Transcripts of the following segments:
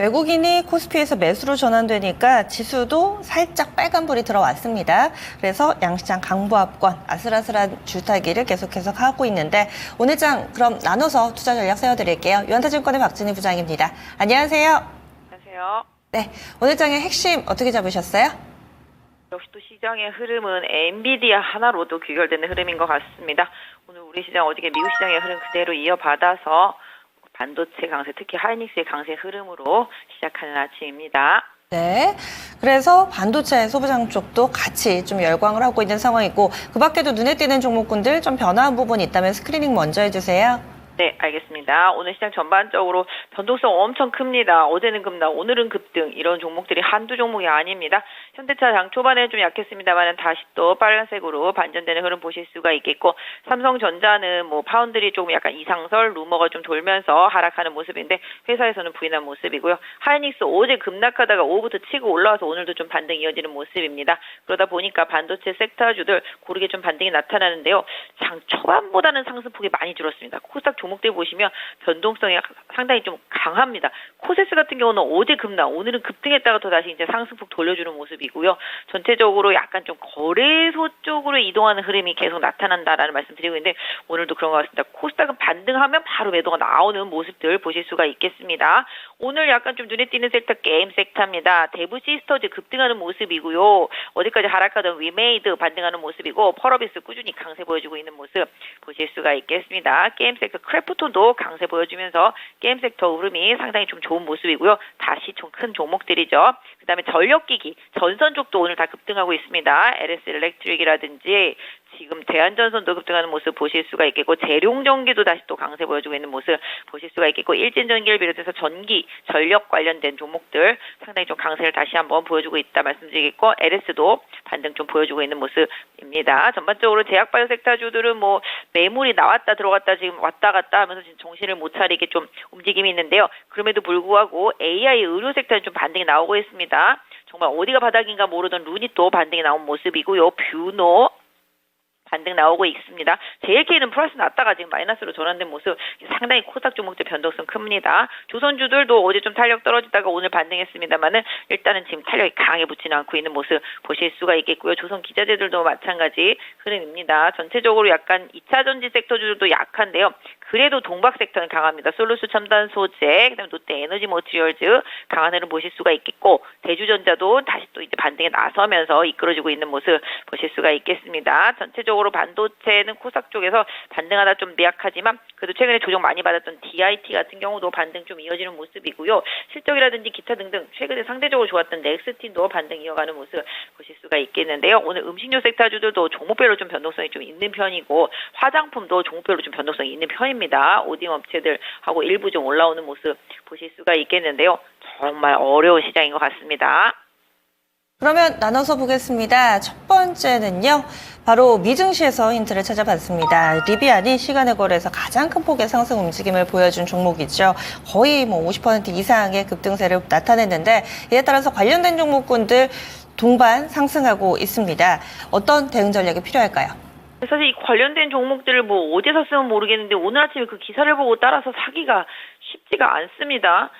외국인이 코스피에서 매수로 전환되니까 지수도 살짝 빨간불이 들어왔습니다. 그래서 양시장 강보합권 아슬아슬한 줄타기를 계속해서 하고 있는데 오늘 장 그럼 나눠서 투자 전략 세워드릴게요. 유한타증권의 박진희 부장입니다. 안녕하세요. 안녕하세요. 네, 오늘 장의 핵심 어떻게 잡으셨어요? 역시 또 시장의 흐름은 엔비디아 하나로도 귀결되는 흐름인 것 같습니다. 오늘 우리 시장 어저께 미국 시장의 흐름 그대로 이어받아서 반도체 강세, 특히 하이닉스의 강세 흐름으로 시작하는 아침입니다. 네, 그래서 반도체 소부장 쪽도 같이 좀 열광을 하고 있는 상황이고 그 밖에도 눈에 띄는 종목군들 좀 변화한 부분이 있다면 스크리닝 먼저 해주세요. 네, 알겠습니다. 오늘 시장 전반적으로 변동성 엄청 큽니다. 어제는 급락, 오늘은 급등 이런 종목들이 한두 종목이 아닙니다. 현대차 장 초반에 좀 약했습니다만 다시 또 빨간색으로 반전되는 흐름 보실 수가 있겠고 삼성전자는 뭐 파운드리 조금 약간 이상설 루머가 좀 돌면서 하락하는 모습인데 회사에서는 부인한 모습이고요. 하이닉스 어제 급락하다가 오후부터 치고 올라와서 오늘도 좀 반등 이어지는 모습입니다. 그러다 보니까 반도체 섹터주들 고르게 좀 반등이 나타나는데요. 장 초반보다는 상승폭이 많이 줄었습니다. 코스닥 종목들 보시면 변동성이 상당히 좀 강합니다. 코세스 같은 경우는 어제 급락, 오늘은 급등했다가 또 다시 이제 상승폭 돌려주는 모습이고요. 전체적으로 약간 좀 거래소 쪽으로 이동하는 흐름이 계속 나타난다라는 말씀 드리고 있는데 오늘도 그런 것 같습니다. 코스닥은 반등하면 바로 매도가 나오는 모습들 보실 수가 있겠습니다. 오늘 약간 좀 눈에 띄는 섹터 게임 섹터입니다. 대부 시스터즈 급등하는 모습이고요. 어제까지 하락하던 위메이드 반등하는 모습이고 펄어비스 꾸준히 강세 보여주고 있는 모습 보실 수가 있겠습니다. 게임 섹터 크래프톤도 강세 보여주면서 게임 섹터 흐름이 상당히 좀 좋은 모습이고요. 다시 좀 큰 종목들이죠. 그 다음에 전력기기, 전선 쪽도 오늘 다 급등하고 있습니다. LS 일렉트릭이라든지 지금 대한전선도 급등하는 모습 보실 수가 있겠고 재룡전기도 다시 또 강세 보여주고 있는 모습 보실 수가 있겠고 일진전기를 비롯해서 전기, 전력 관련된 종목들 상당히 좀 강세를 다시 한번 보여주고 있다 말씀드리겠고 LS도 반등 좀 보여주고 있는 모습입니다. 전반적으로 제약바이오 섹터주들은 뭐 매물이 나왔다 들어갔다 지금 왔다 갔다 하면서 지금 정신을 못 차리게 좀 움직임이 있는데요. 그럼에도 불구하고 AI 의료 섹터는 좀 반등이 나오고 있습니다. 정말 어디가 바닥인가 모르던 룬이 또 반등이 나온 모습이고요. 뷰노 반등 나오고 있습니다. JLK는 플러스 났다가 지금 마이너스로 전환된 모습 상당히 코스닥 종목들 변동성 큽니다. 조선주들도 어제 좀 탄력 떨어지다가 오늘 반등했습니다만은 일단은 지금 탄력이 강하게 붙지는 않고 있는 모습 보실 수가 있겠고요. 조선 기자재들도 마찬가지 흐름입니다. 전체적으로 약간 2차 전지 섹터주들도 약한데요. 그래도 동박 섹터는 강합니다. 솔루스 첨단 소재, 그다음에 롯데 에너지 머티리얼즈 강한 흐름 보실 수가 있겠고 대주전자도 다시 또 이제 반등에 나서면서 이끌어주고 있는 모습 보실 수가 있겠습니다. 전체적으로 반도체는 코스닥 쪽에서 반등하다 좀 미약하지만 그래도 최근에 조정 많이 받았던 DIT 같은 경우도 반등 좀 이어지는 모습이고요. 실적이라든지 기타 등등 최근에 상대적으로 좋았던 넥스틴도 반등 이어가는 모습 보실 수가 있겠는데요. 오늘 음식료 섹터주들도 종목별로 좀 변동성이 좀 있는 편이고 화장품도 종목별로 좀 변동성이 있는 편입니다. 오디오 업체들하고 일부 좀 올라오는 모습 보실 수가 있겠는데요. 정말 어려운 시장인 것 같습니다. 그러면 나눠서 보겠습니다. 첫 번째는요. 바로 미증시에서 힌트를 찾아봤습니다. 리비안이 시간의 거래에서 가장 큰 폭의 상승 움직임을 보여준 종목이죠. 거의 뭐 50% 이상의 급등세를 나타냈는데 이에 따라서 관련된 종목군들 동반 상승하고 있습니다. 어떤 대응 전략이 필요할까요? 사실 이 관련된 종목들을 뭐 어제 샀으면 모르겠는데 오늘 아침에 그 기사를 보고 따라서 사기가 쉽지가 않습니다.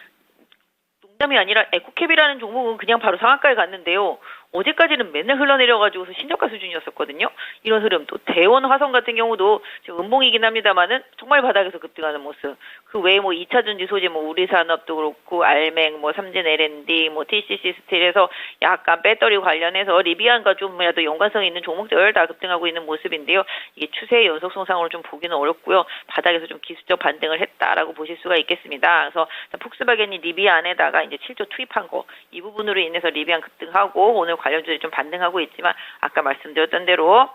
농담이 아니라 에코캡이라는 종목은 그냥 바로 상한가에 갔는데요. 어제까지는 맨날 흘러내려가지고서 신저가 수준이었었거든요. 이런 흐름 또 대원 화성 같은 경우도 지금 음봉이긴 합니다만은 정말 바닥에서 급등하는 모습. 그 외에 뭐 2차 전지 소재 뭐 우리산업도 그렇고 알맹 뭐 삼진 L&D 뭐 TCC 스틸에서 약간 배터리 관련해서 리비안과 좀이라도 연관성이 있는 종목들 다 급등하고 있는 모습인데요. 이게 추세의 연속 손상으로 좀 보기는 어렵고요. 바닥에서 좀 기술적 반등을 했다라고 보실 수가 있겠습니다. 그래서 폭스바겐이 리비안에다가 이제 7조 투입한 거 이 부분으로 인해서 리비안 급등하고 오늘 관련주들이 좀 반등하고 있지만 아까 말씀드렸던 대로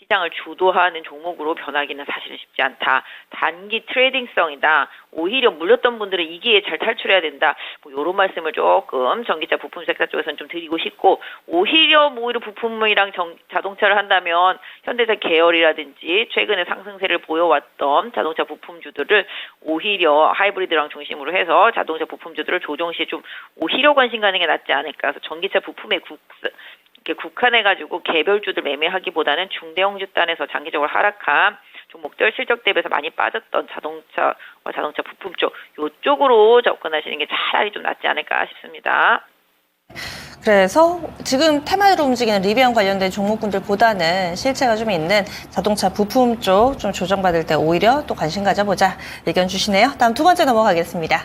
시장을 주도하는 종목으로 변하기는 사실은 쉽지 않다. 단기 트레이딩성이다. 오히려 물렸던 분들은 이 기회에 잘 탈출해야 된다. 뭐 이런 말씀을 조금 전기차 부품 섹터 쪽에서는 좀 드리고 싶고 오히려 부품이랑 자동차를 한다면 현대차 계열이라든지 최근에 상승세를 보여왔던 자동차 부품주들을 오히려 하이브리드랑 중심으로 해서 자동차 부품주들을 조정 시에 좀 오히려 관심 가는 게 낫지 않을까. 그래서 전기차 부품의 국한해가지고 개별주들 매매하기보다는 중대형주 단에서 장기적으로 하락한 종목들 실적 대비해서 많이 빠졌던 자동차와 자동차 부품 쪽 요쪽으로 접근하시는 게 차라리 좀 낫지 않을까 싶습니다. 그래서 지금 테마로 움직이는 리비안 관련된 종목군들보다는 실체가 좀 있는 자동차 부품 쪽 좀 조정받을 때 오히려 또 관심 가져보자 의견 주시네요. 다음 두 번째 넘어가겠습니다.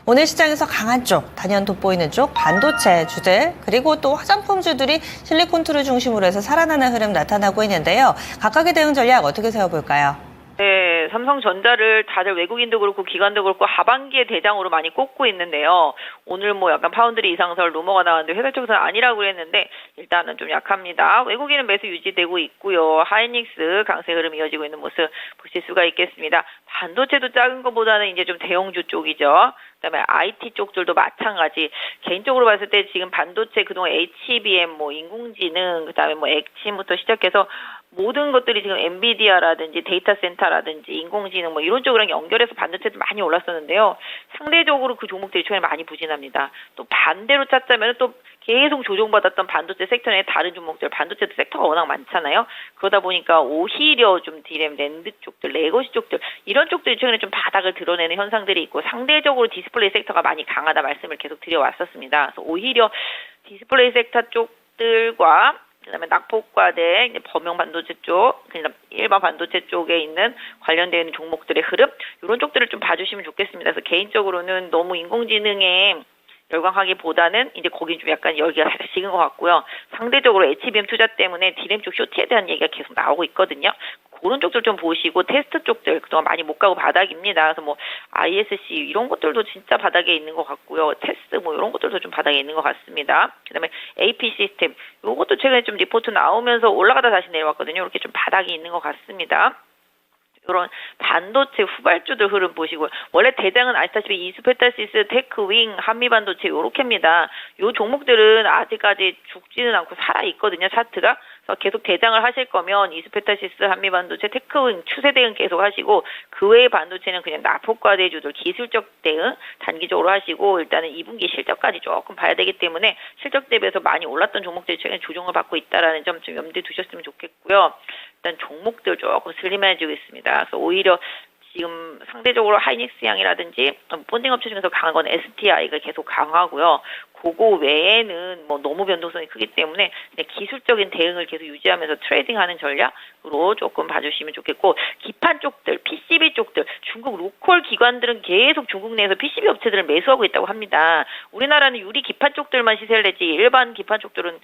오늘 시장에서 강한 쪽, 단연 돋보이는 쪽, 반도체 주들, 그리고 또 화장품주들이 실리콘투를 중심으로 해서 살아나는 흐름 나타나고 있는데요. 각각의 대응 전략 어떻게 세워볼까요? 네, 삼성전자를 다들 외국인도 그렇고 기관도 그렇고 하반기에 대장으로 많이 꼽고 있는데요. 오늘 뭐 약간 파운드리 이상설 루머가 나왔는데 회사 쪽에서는 아니라고 그랬는데 일단은 좀 약합니다. 외국인은 매수 유지되고 있고요. 하이닉스 강세 흐름 이어지고 있는 모습 보실 수가 있겠습니다. 반도체도 작은 것보다는 이제 좀 대형주 쪽이죠. 그다음에 IT 쪽들도 마찬가지. 개인적으로 봤을 때 지금 반도체 그동안 HBM, 뭐 인공지능, 그다음에 뭐 액침부터 시작해서 모든 것들이 지금 엔비디아라든지 데이터 센터라든지 인공지능 뭐 이런 쪽이랑 연결해서 반도체도 많이 올랐었는데요. 상대적으로 그 종목들이 최근에 많이 부진합니다. 또 반대로 찾자면 또 계속 조정받았던 반도체 섹터 내 다른 종목들, 반도체 섹터가 워낙 많잖아요. 그러다 보니까 오히려 좀 디램, 랜드 쪽들, 레거시 쪽들 이런 쪽들이 최근에 좀 바닥을 드러내는 현상들이 있고 상대적으로 디스플레이 섹터가 많이 강하다 말씀을 계속 드려왔었습니다. 그래서 오히려 디스플레이 섹터 쪽들과 그다음에 낙폭과대 이제 범용 반도체 쪽, 그다음 일반 반도체 쪽에 있는 관련되어 있는 종목들의 흐름 이런 쪽들을 좀 봐주시면 좋겠습니다. 그래서 개인적으로는 너무 인공지능에 열광하기보다는 이제 거기 좀 약간 열기가 살짝 식은 것 같고요. 상대적으로 HBM 투자 때문에 디램 쪽 쇼트에 대한 얘기가 계속 나오고 있거든요. 그런 쪽들 좀 보시고 테스트 쪽들 그동안 많이 못 가고 바닥입니다. 그래서 뭐 ISC 이런 것들도 진짜 바닥에 있는 것 같고요. 테스트 뭐 이런 것들도 좀 바닥에 있는 것 같습니다. 그다음에 AP 시스템 이것도 최근에 좀 리포트 나오면서 올라가다 다시 내려왔거든요. 이렇게 좀 바닥이 있는 것 같습니다. 이런 반도체 후발주들 흐름 보시고 원래 대장은 아시다시피 이스페타시스, 테크윙, 한미반도체 요렇게입니다. 요 종목들은 아직까지 죽지는 않고 살아있거든요. 차트가. 그래서 계속 대장을 하실 거면 이스페타시스, 한미반도체, 테크윙 추세 대응 계속 하시고 그 외의 반도체는 그냥 낙폭과대주들 기술적 대응 단기적으로 하시고 일단은 2분기 실적까지 조금 봐야 되기 때문에 실적 대비해서 많이 올랐던 종목들이 최근에 조정을 받고 있다라는 점 좀 염두에 두셨으면 좋겠고요. 일단 종목들 조금 슬림해지고 있습니다. 그래서 오히려 지금 상대적으로 하이닉스 향이라든지 펀딩 업체 중에서 강한 건 STI가 계속 강하고요. 그거 외에는 뭐 너무 변동성이 크기 때문에 기술적인 대응을 계속 유지하면서 트레이딩하는 전략으로 조금 봐주시면 좋겠고 기판 쪽들, PCB 쪽들, 중국 로컬 기관들은 계속 중국 내에서 PCB 업체들을 매수하고 있다고 합니다. 우리나라는 유리 기판 쪽들만 시세를 내지 일반 기판 쪽들은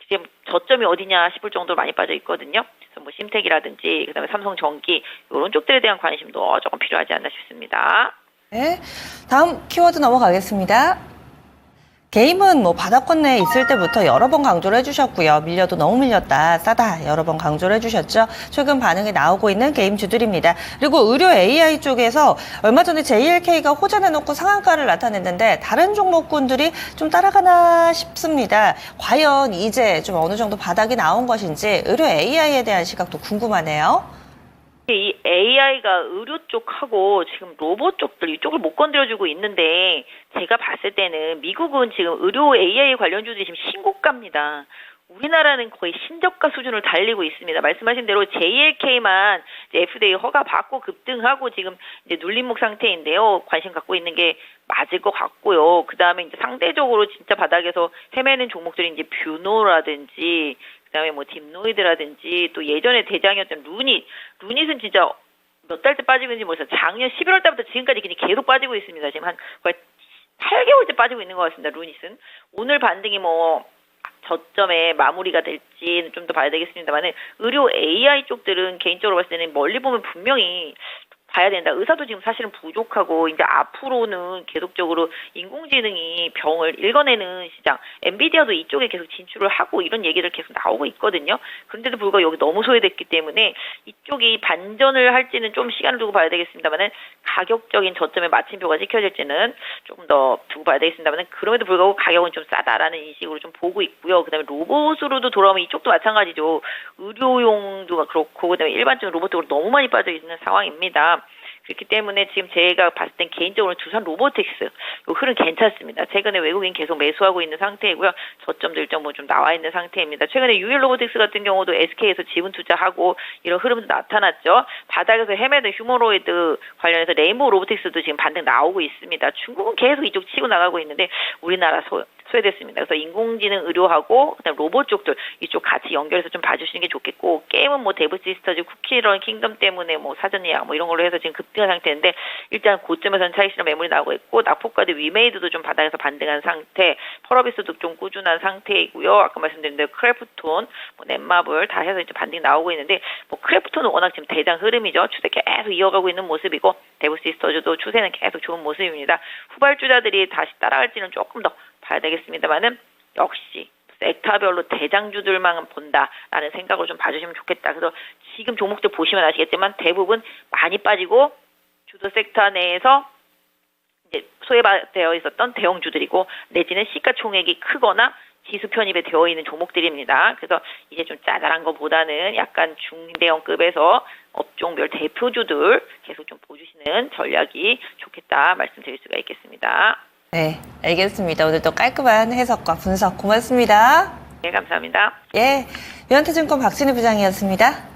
지금 저점이 어디냐 싶을 정도로 많이 빠져 있거든요. 그래서 뭐 심텍이라든지 그다음에 삼성전기 이런 쪽들에 대한 관심도 조금 필요하지 않나 싶습니다. 네, 다음 키워드 넘어가겠습니다. 게임은 뭐 바닥권 내에 있을 때부터 여러 번 강조를 해주셨고요. 밀려도 너무 밀렸다, 싸다 여러 번 강조를 해주셨죠. 최근 반응이 나오고 있는 게임주들입니다. 그리고 의료 AI 쪽에서 얼마 전에 JLK가 호전해놓고 상한가를 나타냈는데 다른 종목군들이 좀 따라가나 싶습니다. 과연 이제 좀 어느 정도 바닥이 나온 것인지 의료 AI에 대한 시각도 궁금하네요. 이 AI가 의료 쪽하고 지금 로봇 쪽들 이쪽을 못 건드려주고 있는데 제가 봤을 때는 미국은 지금 의료 AI 관련주들이 지금 신고가입니다. 우리나라는 거의 신저가 수준을 달리고 있습니다. 말씀하신 대로 JLK만 이제 FDA 허가 받고 급등하고 지금 이제 눌림목 상태인데요. 관심 갖고 있는 게 맞을 것 같고요. 그 다음에 이제 상대적으로 진짜 바닥에서 헤매는 종목들이 이제 뷰노라든지 그다음에 뭐 딥노이드라든지 또 예전에 대장이었던 루닛은 진짜 몇 달째 빠지고 있는지 모르겠어요. 작년 11월 달부터 지금까지 그냥 계속 빠지고 있습니다. 지금 한 거의 8개월째 빠지고 있는 것 같습니다. 루닛은 오늘 반등이 뭐 저점에 마무리가 될지는 좀 더 봐야 되겠습니다만은 의료 AI 쪽들은 개인적으로 봤을 때는 멀리 보면 분명히 봐야 된다. 의사도 지금 사실은 부족하고 이제 앞으로는 계속적으로 인공지능이 병을 읽어내는 시장, 엔비디아도 이쪽에 계속 진출을 하고 이런 얘기를 계속 나오고 있거든요. 그런데도 불구하고 여기 너무 소외됐기 때문에 이쪽이 반전을 할지는 좀 시간을 두고 봐야 되겠습니다만은 가격적인 저점에 마침표가 찍혀질지는 조금 더 두고 봐야 되겠습니다만은 그럼에도 불구하고 가격은 좀 싸다라는 인식으로 좀 보고 있고요. 그다음에 로봇으로도 돌아오면 이쪽도 마찬가지죠. 의료용도 그렇고 그다음에 일반적인 로봇으로 너무 많이 빠져 있는 상황입니다. 그렇기 때문에 지금 제가 봤을 땐 개인적으로 두산 로보틱스 요 흐름 괜찮습니다. 최근에 외국인 계속 매수하고 있는 상태이고요. 저점도 일정 좀 나와 있는 상태입니다. 최근에 유일 로보틱스 같은 경우도 SK에서 지분 투자하고 이런 흐름도 나타났죠. 바닥에서 헤매던 휴머노이드 관련해서 레인보우 로보틱스도 지금 반등 나오고 있습니다. 중국은 계속 이쪽 치고 나가고 있는데 우리나라 소외됐습니다. 그래서 인공지능 의료하고 그다음 로봇 쪽들 이쪽 같이 연결해서 좀 봐주시는 게 좋겠고 게임은 뭐 데브 시스터즈, 쿠키런 킹덤 때문에 뭐 사전 예약 뭐 이런 걸로 해서 지금 급등한 상태인데 일단 고점에서는 차익 실현 매물이 나오고 있고 낙폭과드 위메이드도 좀 바닥에서 반등한 상태, 펄어비스도 좀 꾸준한 상태이고요. 아까 말씀드린 대로 크래프톤, 뭐 넷마블 다 해서 이제 반등 나오고 있는데 뭐 크래프톤은 워낙 지금 대장 흐름이죠. 추세 계속 이어가고 있는 모습이고 데브 시스터즈도 추세는 계속 좋은 모습입니다. 후발주자들이 다시 따라갈지는 조금 더 봐야 되겠습니다만은 역시 섹터별로 대장주들만 본다라는 생각으로 좀 봐주시면 좋겠다. 그래서 지금 종목들 보시면 아시겠지만 대부분 많이 빠지고 주도 섹터 내에서 이제 소외되어 있었던 대형주들이고 내지는 시가총액이 크거나 지수 편입에 되어 있는 종목들입니다. 그래서 이제 좀 짜잘한 것보다는 약간 중대형급에서 업종별 대표주들 계속 좀 보주시는 전략이 좋겠다 말씀드릴 수가 있겠습니다. 네, 알겠습니다. 오늘도 깔끔한 해석과 분석 고맙습니다. 네, 감사합니다. 예, 유한태증권 박진희 부장이었습니다.